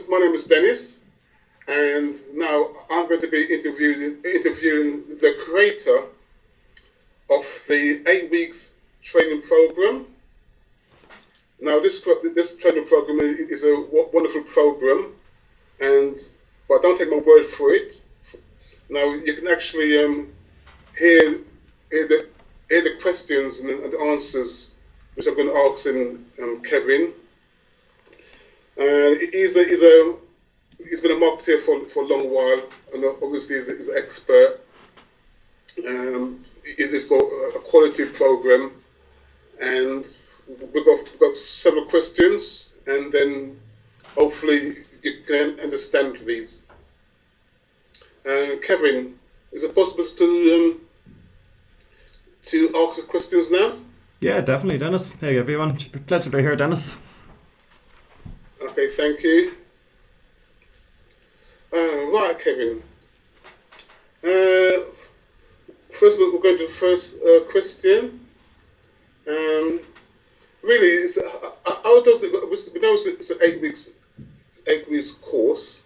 my name is Dennis, and now I'm going to be interviewing the creator of the 8 weeks training program. Now, this training program is a wonderful program, but don't take my word for it. Now, you can actually hear the questions and the answers which I'm going to ask Kevin. He's been a marketer for a long while, and obviously he's an expert. He's got a quality program, and we've got several questions, and then hopefully you can understand these. Kevin, is it possible to ask the questions now? Yeah, definitely, Dennis. Hey, everyone. Pleasure to be here, Dennis. Okay, thank you. Right, Kevin. First, we're going to the first question. Really, how does it? We know it's an 8 weeks course,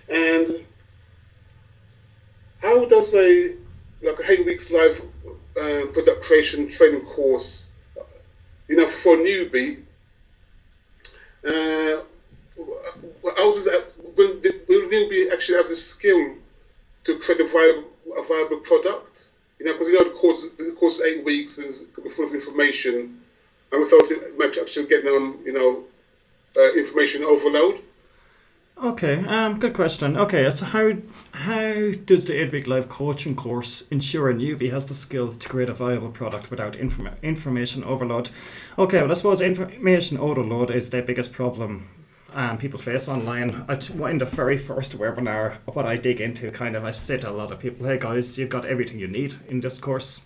and how does a 8 weeks live product creation training course, for a newbie? How does that? Will newbie actually have the skill to create a viable product? Because the course is 8 weeks and it's full of information, and without it might actually get information overload. Okay, good question. Okay, so how does the 8 week live coaching course ensure a newbie has the skill to create a viable product without information overload? Okay, well, I suppose information overload is the biggest problem people face online. In the very first webinar, what I dig into, I say to a lot of people, hey guys, you've got everything you need in this course.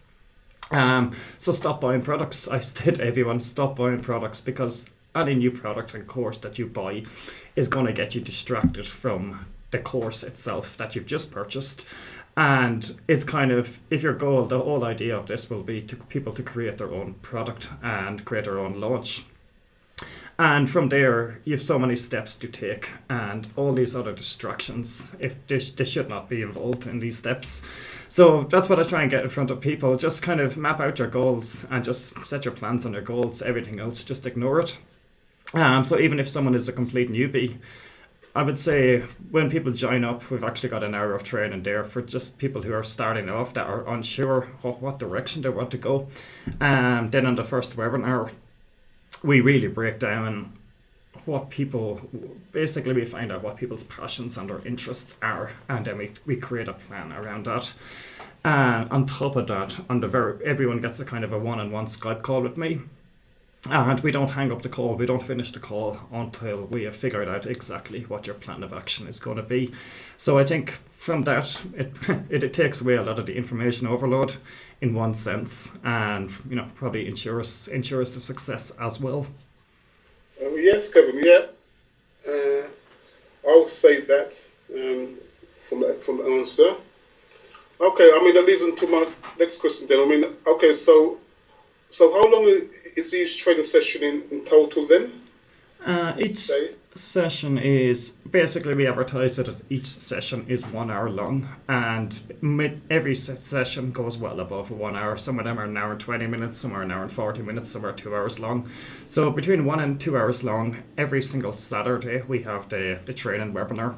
So stop buying products. I say to everyone, stop buying products, because any new product and course that you buy is going to get you distracted from the course itself that you've just purchased. And it's if your goal, the whole idea of this will be to people to create their own product and create their own launch. And from there, you have so many steps to take, and all these other distractions, if they should not be involved in these steps. So that's what I try and get in front of people. Just map out your goals and just set your plans on your goals. Everything else, just ignore it. So even if someone is a complete newbie, I would say when people join up, we've actually got an hour of training there for just people who are starting off that are unsure what direction they want to go. Then on the first webinar, we really break down what people, basically we find out what people's passions and their interests are, and then we create a plan around that. And on top of that, everyone gets a a one-on-one Skype call with me. And we don't hang up the call, we don't finish the call until we have figured out exactly what your plan of action is going to be. So I think from that, it takes away a lot of the information overload in one sense, and probably ensures the success as well. Yes, Kevin, yeah. I'll say that from the answer. Okay, that leads into my next question then. Okay, so how long is each training session in total then? Each session is, basically we advertise it as each session is 1 hour long, and every session goes well above 1 hour. Some of them are an hour and 20 minutes, some are an hour and 40 minutes, some are 2 hours long. So between 1 and 2 hours long, every single Saturday we have the training webinar.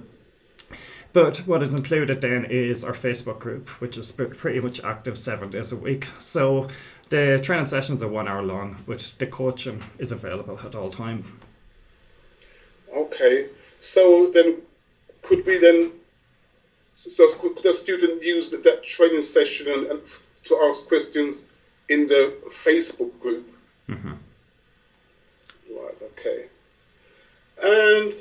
But what is included then is our Facebook group, which is pretty much active 7 days a week. So the training sessions are 1 hour long, but the coaching is available at all time. Okay, so then could a student use that training session and to ask questions in the Facebook group? Mm-hmm. Right, okay. And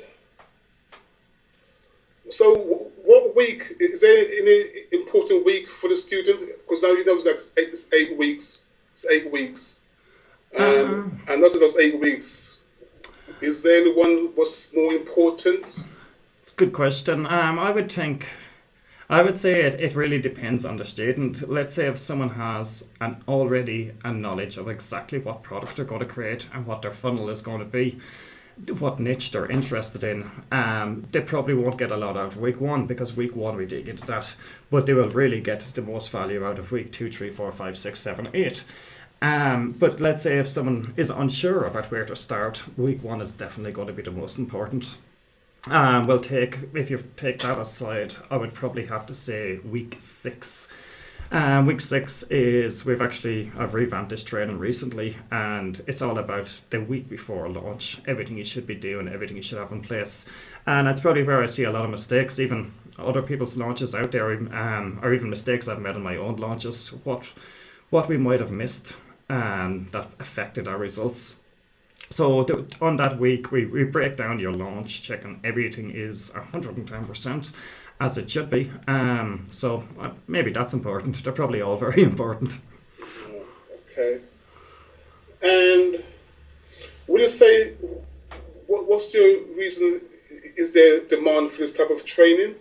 so what week, is there any important week for the student? Because now it's 8 weeks. It's 8 weeks. And not of those 8 weeks, is there anyone what's more important? It's a good question. I would say it really depends on the student. Let's say if someone has already a knowledge of exactly what product they're going to create and what their funnel is going to be, what niche they're interested in. They probably won't get a lot out of week 1 because week 1 we dig into that, but they will really get the most value out of week 2, 3, 4, 5, 6, 7, 8. But let's say if someone is unsure about where to start, week 1 is definitely going to be the most important. If you take that aside, I would probably have to say week 6. Week 6 is I've revamped this training recently, and it's all about the week before launch, everything you should be doing, everything you should have in place. And that's probably where I see a lot of mistakes, even other people's launches out there, or even mistakes I've made in my own launches, what we might have missed that affected our results. So on that week, we break down your launch, checking everything is 110%. As it should be. So maybe that's important. They're probably all very important. Okay. And would you say, what's your reason? Is there demand for this type of training?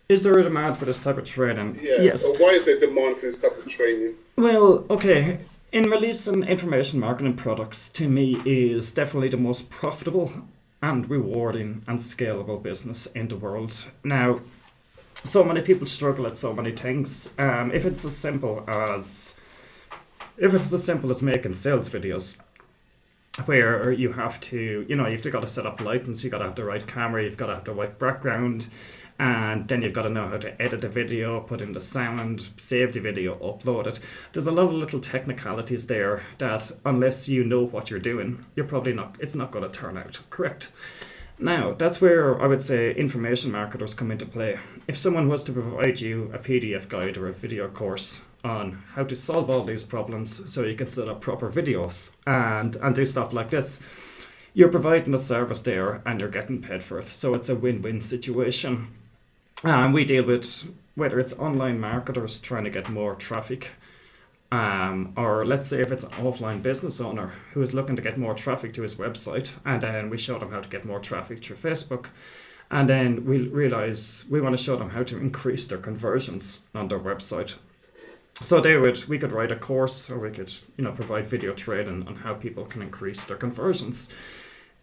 Is there a demand for this type of training? Yes. So why is there demand for this type of training? Well, okay. In releasing information marketing products, to me, is definitely the most profitable and rewarding and scalable business in the world. Now, so many people struggle at so many things. If it's as simple as making sales videos, where you have to got to set up lighting, you got to have the right camera, you've got to have the right background, and then you've got to know how to edit the video, put in the sound, save the video, upload it. There's a lot of little technicalities there that unless you know what you're doing, it's not going to turn out correct. Now, that's where I would say information marketers come into play. If someone was to provide you a PDF guide or a video course on how to solve all these problems so you can set up proper videos and do stuff like this, you're providing a service there and you're getting paid for it. So it's a win-win situation. We deal with whether it's online marketers trying to get more traffic, or let's say if it's an offline business owner who is looking to get more traffic to his website, and then we show them how to get more traffic through Facebook. And then we realize we want to show them how to increase their conversions on their website. So we could write a course, or we could provide video training on how people can increase their conversions.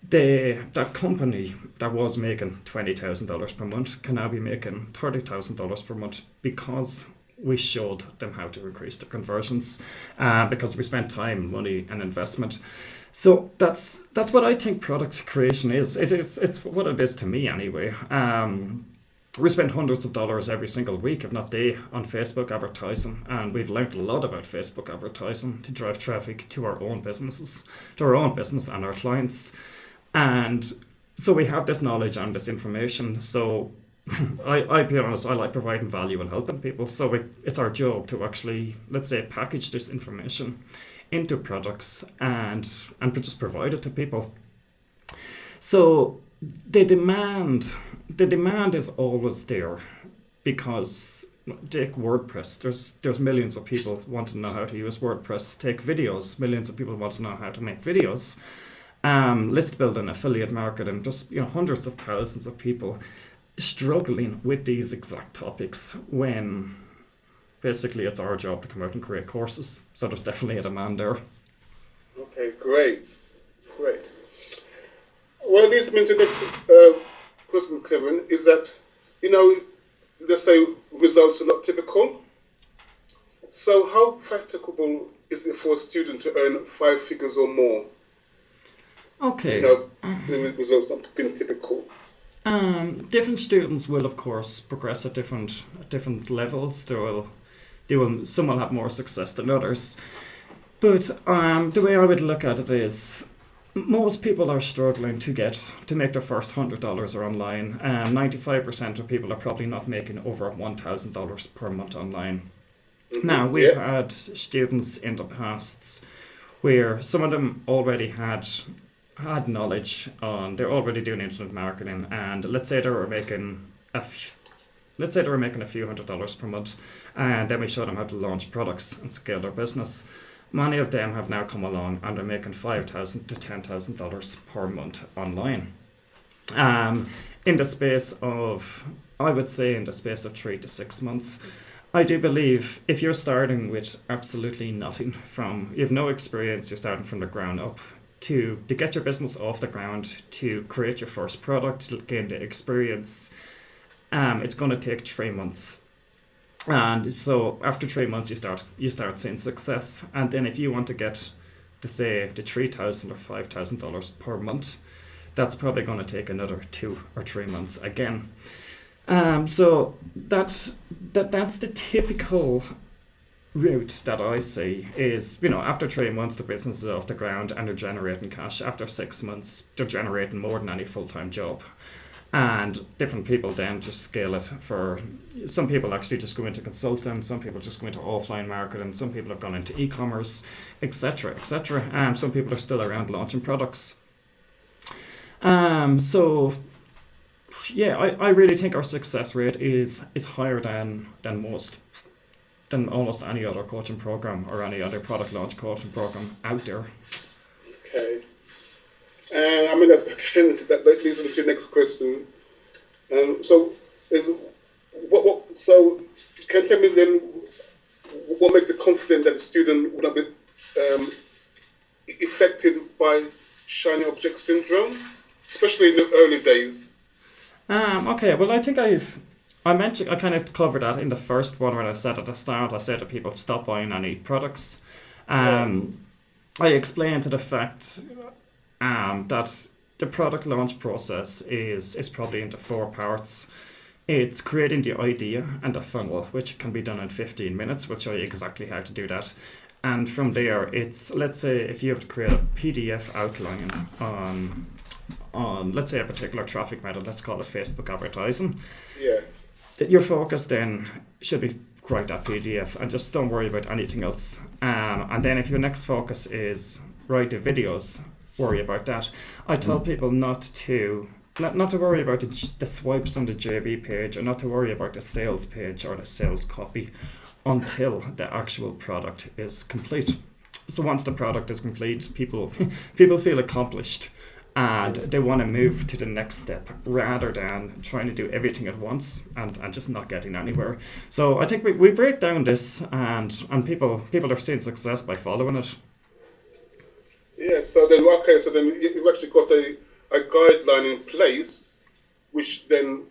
That company that was making $20,000 per month can now be making $30,000 per month because we showed them how to increase their conversions, because we spent time, money, and investment. So that's what I think product creation is. It's what it is to me anyway. We spend hundreds of dollars every single week, if not day, on Facebook advertising, and we've learned a lot about Facebook advertising to drive traffic to our own business and our clients. And so we have this knowledge and this information. So I be honest, I like providing value and helping people. So it's our job to actually, let's say, package this information into products and just provide it to people. So the demand is always there, because take WordPress. There's millions of people want to know how to use WordPress. Take videos. Millions of people want to know how to make videos. List building, affiliate marketing, just hundreds of thousands of people struggling with these exact topics, when basically it's our job to come out and create courses. So there's definitely a demand there. Okay, great. Well, leads me to the next question, Kevin, is that, they say results are not typical. So how practicable is it for a student to earn 5 figures or more? Okay. Results not being typical. Different students will, of course, progress at different levels. Some will have more success than others. But the way I would look at it is, most people are struggling to make their first $100 online. 95% of people are probably not making over $1,000 per month online. Mm-hmm. Now, we've had students in the past where some of them already had knowledge on, they're already doing internet marketing, and let's say they were making a few $100s per month, and then we showed them how to launch products and scale their business. Many of them have now come along and are making $5,000 to $10,000 per month online. In the space of 3 to 6 months. I do believe if you're starting with absolutely nothing, you have no experience, you're starting from the ground up, to get your business off the ground, to create your first product, to gain the experience, it's going to take 3 months. And so after 3 months, you start seeing success. And then if you want to get to say the $3,000 or $5,000 per month, that's probably going to take another 2 or 3 months again. So that's the typical route that I see is, after 3 months the business is off the ground and they're generating cash. After 6 months they're generating more than any full-time job. And different people then just scale it for, some people actually just go into consulting, some people just go into offline marketing, some people have gone into e-commerce, etc., etc. Some people are still around launching products. So yeah, I really think our success rate is higher than almost any other coaching program or any other product launch coaching program out there. Okay. And I mean, that leads me to the next question. So can you tell me then what makes you confident that the student would not be affected by shiny object syndrome, especially in the early days? Okay, well, I think I kind of covered that in the first one when I said at the start. I said that people stop buying any products. I explained to the fact that the product launch process is probably into 4 parts. It's creating the idea and the funnel, which can be done in 15 minutes. We'll show you exactly how to do that. And from there, it's, let's say, if you have to create a PDF outline on let's say, a particular traffic method, let's call it Facebook advertising. Yes. That your focus then should be write that PDF and just don't worry about anything else. And then if your next focus is write the videos, worry about that. I tell people not to worry about the swipes on the JV page, or not to worry about the sales page or the sales copy until the actual product is complete. So once the product is complete, people feel accomplished and they want to move to the next step rather than trying to do everything at once and just not getting anywhere. So I think we break down this and people are seeing success by following it. Yes, so then you've actually got a guideline in place, which then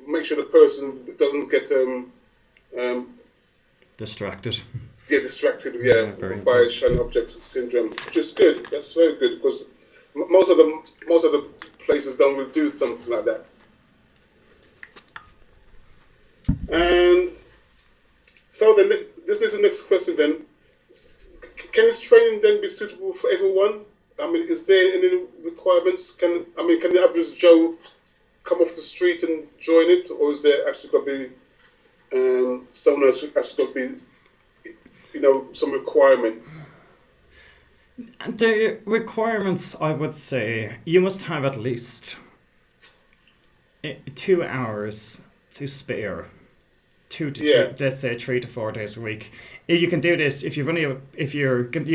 makes sure the person doesn't get distracted. Get distracted, by shiny object syndrome, which is good. That's very good, because most of the places don't really do something like that. And so then this is the next question then. Can this training then be suitable for everyone? I mean, is there any requirements? Can the average Joe come off the street and join it, or is there actually got to be someone else actually got to be, some requirements? The requirements, I would say, you must have at least 2 hours to spare. Let's say 3 to 4 days a week. You can do this you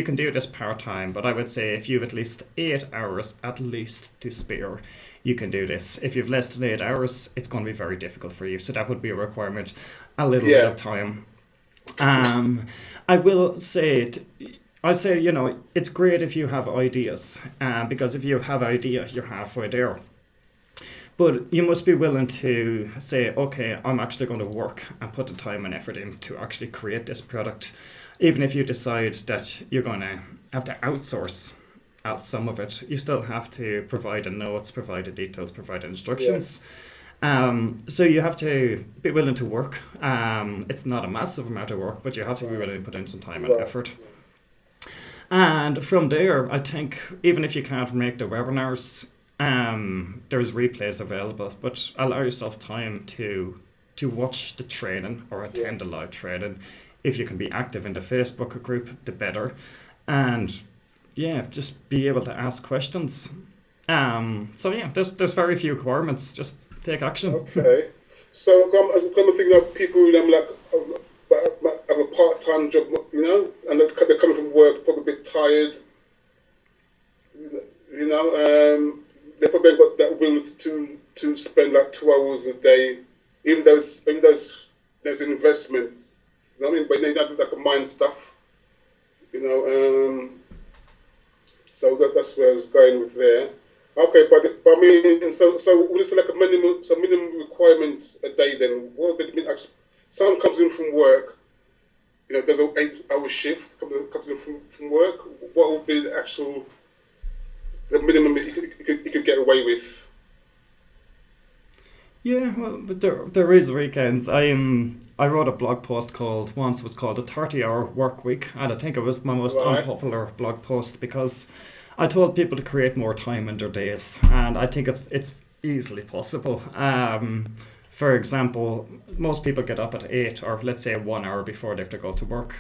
can do this part-time, but I would say if you have at least 8 hours at least to spare, you can do this. If you've less than 8 hours, it's going to be very difficult for you. So that would be a requirement, a little bit of time. I will say it's great if you have ideas, because if you have idea, you're halfway there. But you must be willing to say, okay, I'm actually going to work and put the time and effort in to actually create this product. Even if you decide that you're going to have to outsource out some of it, you still have to provide the notes, provide the details, provide the instructions. Yes. So you have to be willing to work. It's not a massive amount of work, but you have to be willing to put in some time and effort. And from there, I think, even if you can't make the webinars, there's replays available, but allow yourself time to watch the training or attend the live training. If you can be active in the Facebook group, the better. And just be able to ask questions. There's very few requirements. Just take action. Okay. So I'm thinking of people have a part-time job, and they're coming from work probably a bit tired. They probably got that will to spend like 2 hours a day, even though there's an investment. But they don't do like a mind stuff. So that's where I was going with there. Okay, but I mean, so would it like a minimum requirement a day then? What would it mean? Someone comes in from work, does an 8 hour shift, comes in from work. What would be the actual the minimum that you could get away with? Yeah, well, but there is weekends. I wrote a blog post called once. It was called a 30-hour work week, and I think it was my most Right. unpopular blog post because I told people to create more time in their days, and I think it's easily possible. For example, most people get up at 8 or let's say 1 hour before they have to go to work.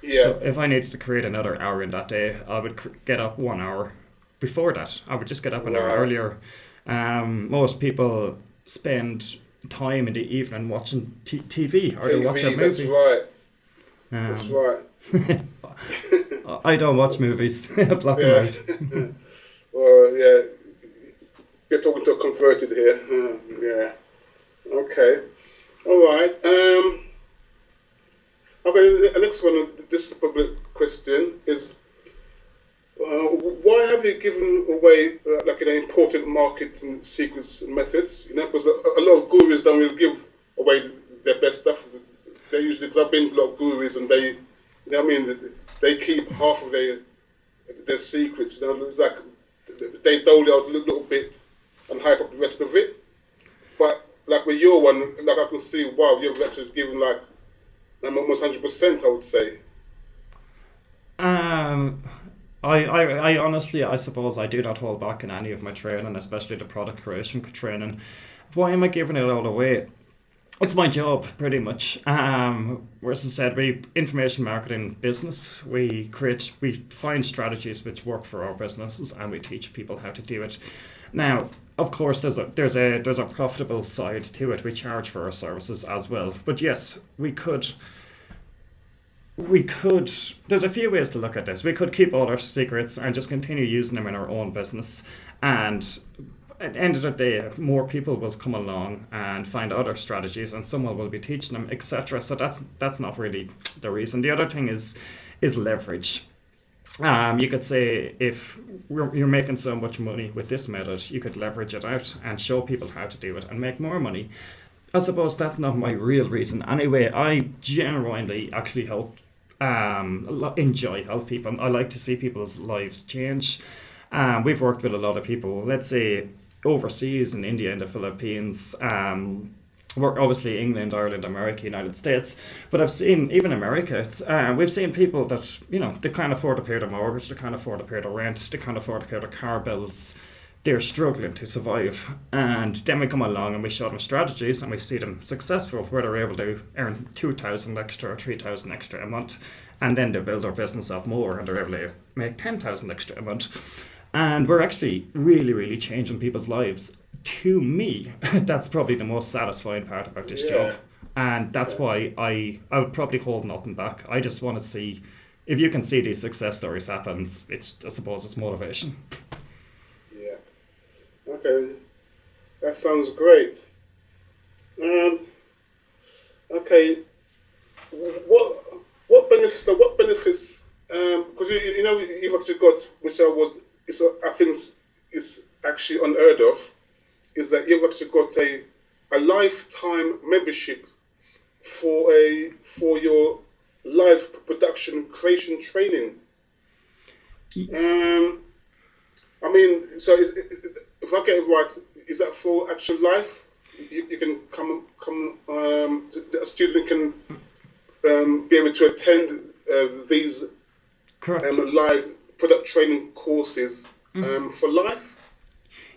Yeah. So if I needed to create another hour in that day, I would get up 1 hour before that. I would just get up an hour Right. earlier. Most people spend time in the evening watching TV or they watch a TV. That's movie. right. That's Um, right. I don't watch movies, black and Yeah. white. Well, yeah. You're talking to a converted here. Yeah. Okay. All right. Okay. The next one. This is a public question. Is why have you given away like important marketing secrets and methods? Because a lot of gurus don't really give away their best stuff. They usually, because I've been to a lot of gurus and what I mean, they keep half of their secrets. It's like they dole out a little bit and hype up the rest of it. But like with your one, like I can see, wow, you've actually given like almost 100%. I would say. Um, I honestly, I suppose I do not hold back in any of my training, especially the product creation training. Why am I giving it all away? It's my job, pretty much. As I said, we information marketing business. We find strategies which work for our businesses, and we teach people how to do it. Now, of course, there's a profitable side to it. We charge for our services as well. But yes, we could. There's a few ways to look at this. We could keep all our secrets and just continue using them in our own business, and at the end of the day, more people will come along and find other strategies, and someone will be teaching them, etc. So that's not really the reason. The other thing is leverage. You could say if you're making so much money with this method, you could leverage it out and show people how to do it and make more money. I suppose that's not my real reason. Anyway, I genuinely actually enjoy help people. I like to see people's lives change. We've worked with a lot of people, let's say overseas in India and the Philippines. We're obviously England, Ireland, America, United States, but I've seen even America. We've seen people that they can't afford to pay their mortgage, they can't afford to pay their rent, they can't afford to pay their car bills. They're struggling to survive, and then we come along and we show them strategies, and we see them successful, where they're able to earn 2,000 extra or 3,000 extra a month, and then they build their business up more, and they're able to make 10,000 extra a month. And we're actually really, really changing people's lives. To me, that's probably the most satisfying part about this job. Yeah. And that's Yeah. why I would probably hold nothing back. I just want to see, if you can see these success stories happen, I suppose it's motivation. Yeah. Okay. That sounds great. Um. Okay. What what benefits? So what benefits? Because you've actually got, which I think is actually unheard of, is that you've actually got a lifetime membership for your live production creation training. Um. I mean, so if I get it right, is that for actual life? You can come. A student can be able to attend these Correct. live product training courses for life.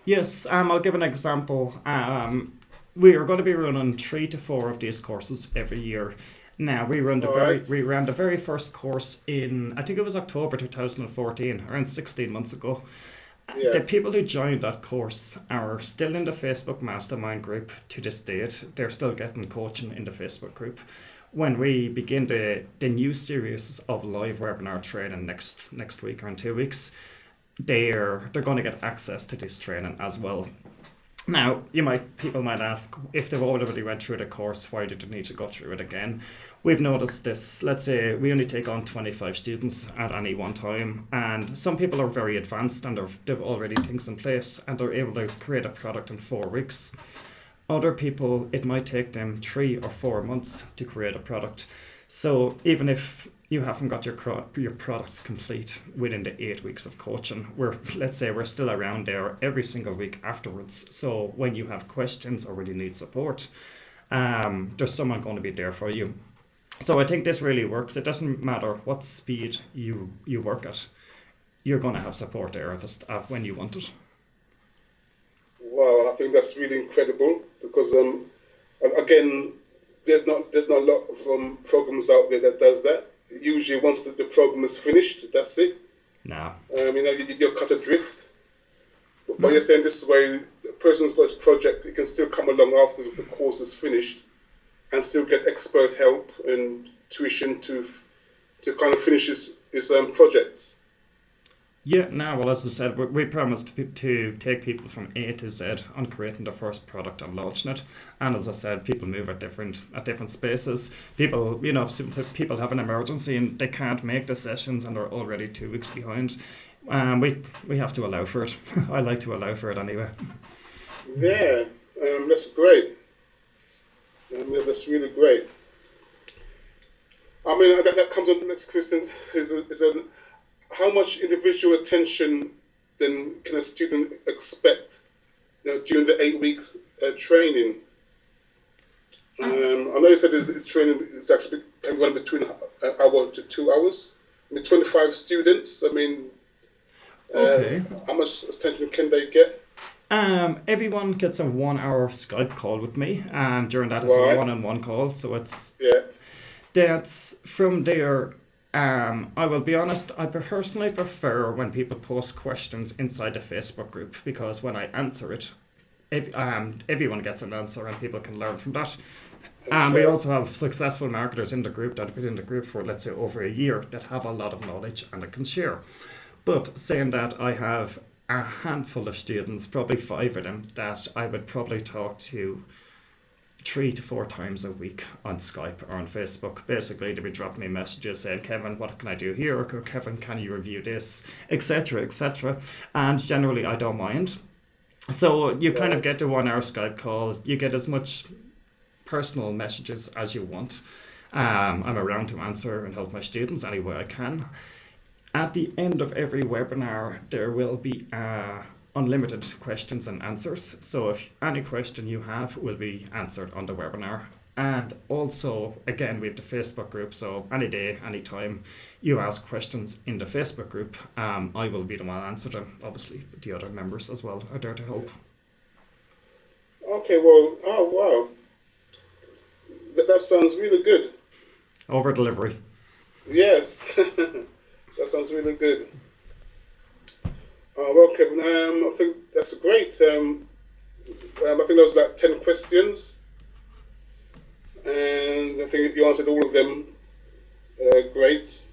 Yes, I'll give an example. We are going to be running 3 to 4 of these courses every year. Now All right. we ran the very first course in, I think it was October 2014, around 16 months ago. Yeah. The people who joined that course are still in the Facebook mastermind group to this date. They're still getting coaching in the Facebook group. When we begin the new series of live webinar training next week or in 2 weeks, they're going to get access to this training as well. Now, people might ask, if they've already went through the course, why do they need to go through it again? We've noticed this. Let's say we only take on 25 students at any one time, and some people are very advanced and they've already things in place and they're able to create a product in 4 weeks. Other people, it might take them 3 or 4 months to create a product. So even if you haven't got your product complete within the 8 weeks of coaching, let's say we're still around there every single week afterwards. So when you have questions or when you need support, there's someone going to be there for you. So I think this really works. It doesn't matter what speed you work at, you're going to have support there when you want it. Wow, I think that's really incredible because again, there's not a lot of programs out there that does that. Usually, once the program is finished, that's it. No. You're cut adrift. But you're saying this way, the person's got his project, he can still come along after the course is finished and still get expert help and tuition to kind of finish his projects. Yeah, well, as I said, we promised to take people from A to Z on creating the first product and launching it. And as I said, people move at different spaces. People, people have an emergency and they can't make the sessions and they're already 2 weeks behind. We have to allow for it. I like to allow for it anyway. Yeah, that's great. That's really great. I mean, that comes on the next question is how much individual attention then can a student expect during the 8 weeks training? I know you said this training is actually can run between an hour to 2 hours. I mean, 25 students. I mean, okay. How much attention can they get? Everyone gets a 1 hour Skype call with me. During that, it's a one-on-one call. So that's from there. I will be honest, I personally prefer when people post questions inside the Facebook group, because when I answer it, everyone gets an answer and people can learn from that. And we also have successful marketers in the group that have been in the group for, let's say, over a year that have a lot of knowledge and that can share. But saying that, I have a handful of students, probably 5 of them, that I would probably talk to 3 to 4 times a week on Skype or on Facebook. Basically, they'll be dropping me messages saying, Kevin, what can I do here? Or Kevin, can you review this? Etc, etc. And generally, I don't mind. So you kind of get the 1 hour Skype call. You get as much personal messages as you want. I'm around to answer and help my students any way I can. At the end of every webinar, there will be unlimited questions and answers. So if any question you have will be answered on the webinar. And also, again, we have the Facebook group. So any day, any time you ask questions in the Facebook group, I will be the one to answer them. Obviously, the other members as well are there to help. Okay, well, oh wow. That sounds really good. Over delivery. Yes, that sounds really good. Well, Kevin, I think that's great. I think there was like 10 questions, and I think you answered all of them. Great.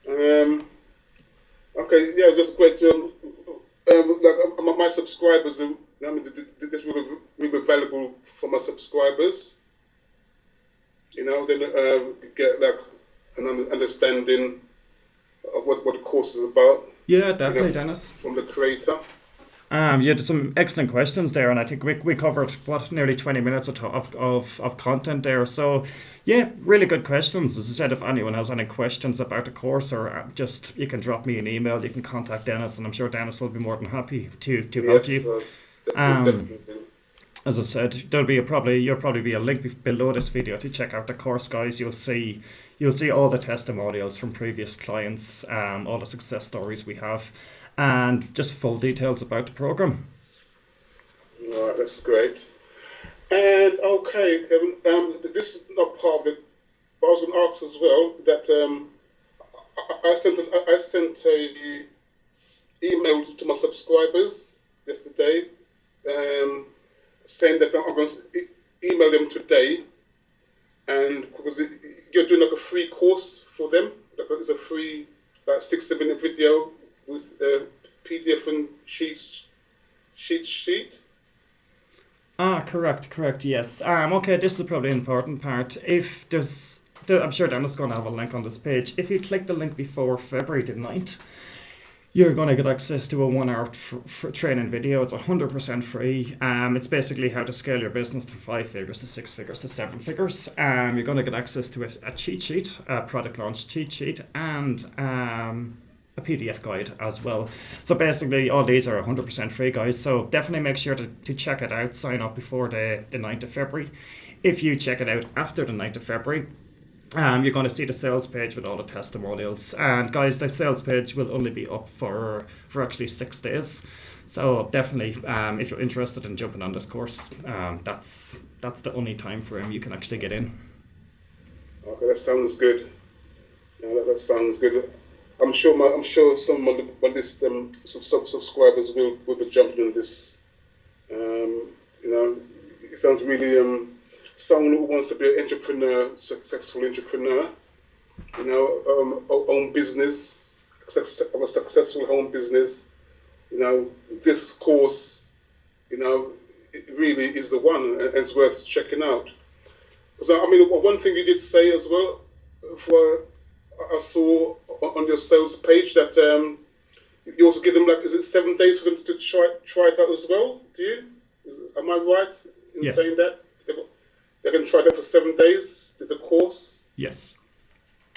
Okay, yeah, it was just great. Like my subscribers, this will be valuable for my subscribers. Then get like an understanding of what the course is about. Yeah, definitely, Dennis. From the creator. You had some excellent questions there, and I think we covered nearly 20 minutes of content there. So, yeah, really good questions. As I said, if anyone has any questions about the course, or just you can drop me an email, you can contact Dennis, and I'm sure Dennis will be more than happy to help you. Definitely. As I said, there'll probably be a link below this video to check out the course, guys. You'll see all the testimonials from previous clients, all the success stories we have, and just full details about the program. All right, that's great. And okay, Kevin, this is not part of it, but I was going to ask as well that I sent a email to my subscribers yesterday, saying that I'm going to email them today, and because you're doing like a free course for them, like it's a free 60-minute video with PDF and sheets cheat sheet. Correct, yes. Okay, this is probably an important part. If I'm sure Dennis is going to have a link on this page. If you click the link before February the 9th, you're going to get access to a 1 hour training video. It's 100% free. It's basically how to scale your business from 5 figures to 6 figures to 7 figures. You're going to get access to a cheat sheet, a product launch cheat sheet, and a PDF guide as well. So basically all these are 100% free, guys. So definitely make sure to check it out. Sign up before the 9th of February. If you check it out after the 9th of February, you're going to see the sales page with all the testimonials. And guys, the sales page will only be up for actually 6 days. So definitely, if you're interested in jumping on this course, that's the only time frame you can actually get in. Okay, that sounds good. Yeah, that sounds good. I'm sure some of my list subscribers will be jumping on this. It sounds really someone who wants to be an entrepreneur, successful entrepreneur. Own business, have a successful home business. This course, it really is the one, and it's worth checking out. So, one thing you did say as well, I saw on your sales page that you also give them is it 7 days for them to try it out as well? Do you? Am I right in Yes. saying that? They can try that for 7 days, the course? Yes.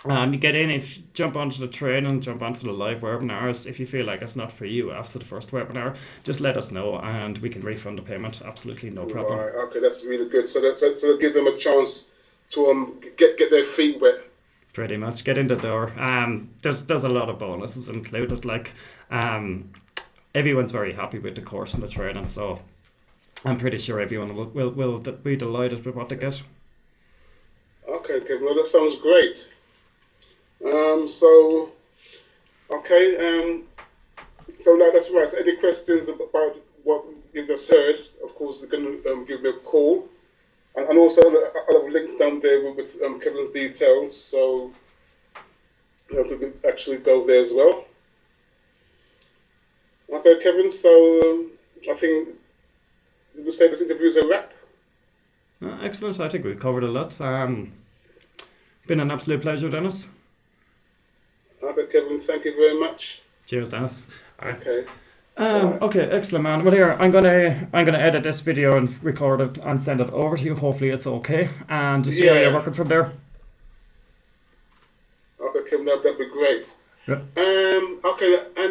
You get in, if you jump onto the training, jump onto the live webinars. If you feel like it's not for you after the first webinar, just let us know and we can refund the payment. Absolutely no problem. Right, okay, that's really good. So that gives them a chance to get their feet wet. Pretty much, get in the door. There's a lot of bonuses included. Everyone's very happy with the course and the training, so I'm pretty sure everyone will be delighted with what they get. Okay, Kevin, well, that sounds great. So that's right. So any questions about what you've just heard, of course, you can give me a call. And also, I'll have a link down there with Kevin's details, so you have to actually go there as well. Okay, Kevin, so I think we say this interview is a wrap. Excellent. I think we've covered a lot. Been an absolute pleasure, Dennis. Okay, Kevin, thank you very much. Cheers, Dennis. Okay. Okay, excellent, man. Well, here I'm gonna edit this video and record it and send it over to you. Hopefully, it's okay. And just see how you're working from there. Okay, Kevin, that'd be great. Yeah. Okay, and